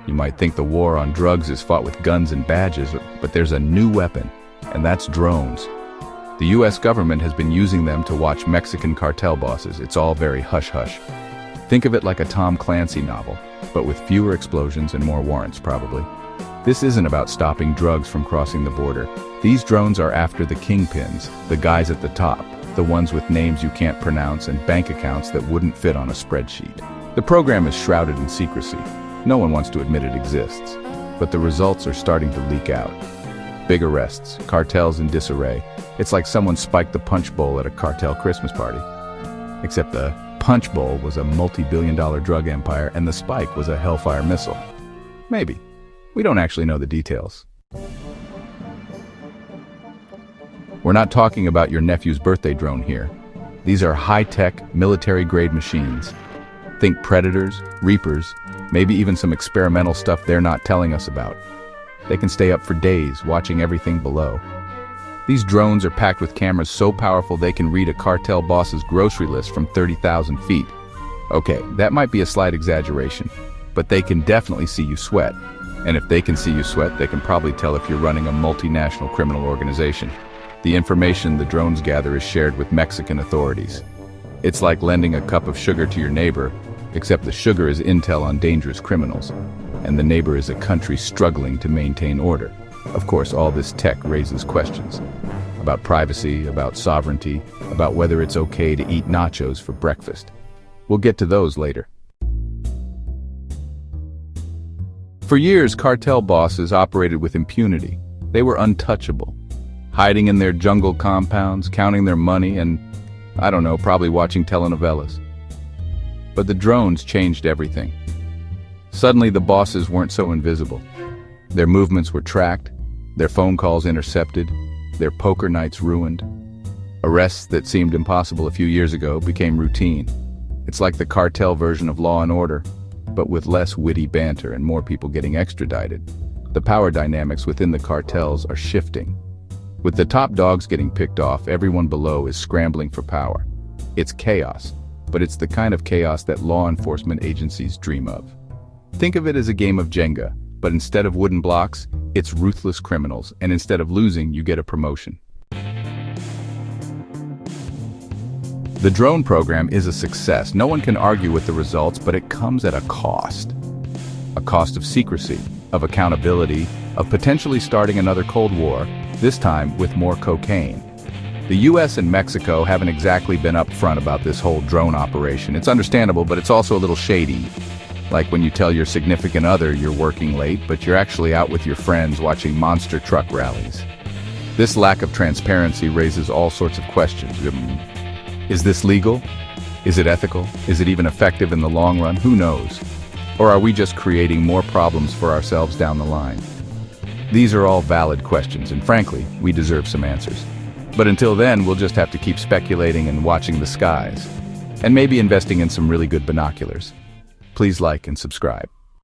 You might think the war on drugs is fought with guns and badges, but there's a new weapon, and that's drones. The US government has been using them to watch Mexican cartel bosses. It's all very hush-hush. Think of it like a Tom Clancy novel, but with fewer explosions and more warrants, probably. This isn't about stopping drugs from crossing the border. These drones are after the kingpins, the guys at the top, the ones with names you can't pronounce and bank accounts that wouldn't fit on a spreadsheet. The program is shrouded in secrecy. No one wants to admit it exists, but the results are starting to leak out. Big arrests, cartels in disarray. It's like someone spiked the punch bowl at a cartel Christmas party. Except the punch bowl was a multi-billion-dollar drug empire and the spike was a Hellfire missile. Maybe. We don't actually know the details. We're not talking about your nephew's birthday drone here. These are high-tech, military-grade machines. Think Predators, Reapers, maybe even some experimental stuff they're not telling us about. They can stay up for days, watching everything below. These drones are packed with cameras so powerful they can read a cartel boss's grocery list from 30,000 feet. Okay, that might be a slight exaggeration, but they can definitely see you sweat. And if they can see you sweat, they can probably tell if you're running a multinational criminal organization. The information the drones gather is shared with Mexican authorities. It's like lending a cup of sugar to your neighbor, except the sugar is intel on dangerous criminals, and the neighbor is a country struggling to maintain order. Of course, all this tech raises questions about privacy, about sovereignty, about whether it's okay to eat nachos for breakfast. We'll get to those later. For years, cartel bosses operated with impunity. They were untouchable, hiding in their jungle compounds, counting their money, and, I don't know, probably watching telenovelas. But the drones changed everything. Suddenly, the bosses weren't so invisible. Their movements were tracked, their phone calls intercepted, their poker nights ruined. Arrests that seemed impossible a few years ago became routine. It's like the cartel version of Law and Order, but with less witty banter and more people getting extradited. The power dynamics within the cartels are shifting. With the top dogs getting picked off, everyone below is scrambling for power. It's chaos, but it's the kind of chaos that law enforcement agencies dream of. Think of it as a game of Jenga, but instead of wooden blocks, it's ruthless criminals, and instead of losing, you get a promotion. The drone program is a success. No one can argue with the results, but it comes at a cost. A cost of secrecy, of accountability, of potentially starting another Cold War, this time with more cocaine. The US and Mexico haven't exactly been upfront about this whole drone operation. It's understandable, but it's also a little shady. Like when you tell your significant other you're working late, but you're actually out with your friends watching monster truck rallies. This lack of transparency raises all sorts of questions. Is this legal? Is it ethical? Is it even effective in the long run? Who knows? Or are we just creating more problems for ourselves down the line? These are all valid questions, and frankly, we deserve some answers. But until then, we'll just have to keep speculating and watching the skies, and maybe investing in some really good binoculars. Please like and subscribe.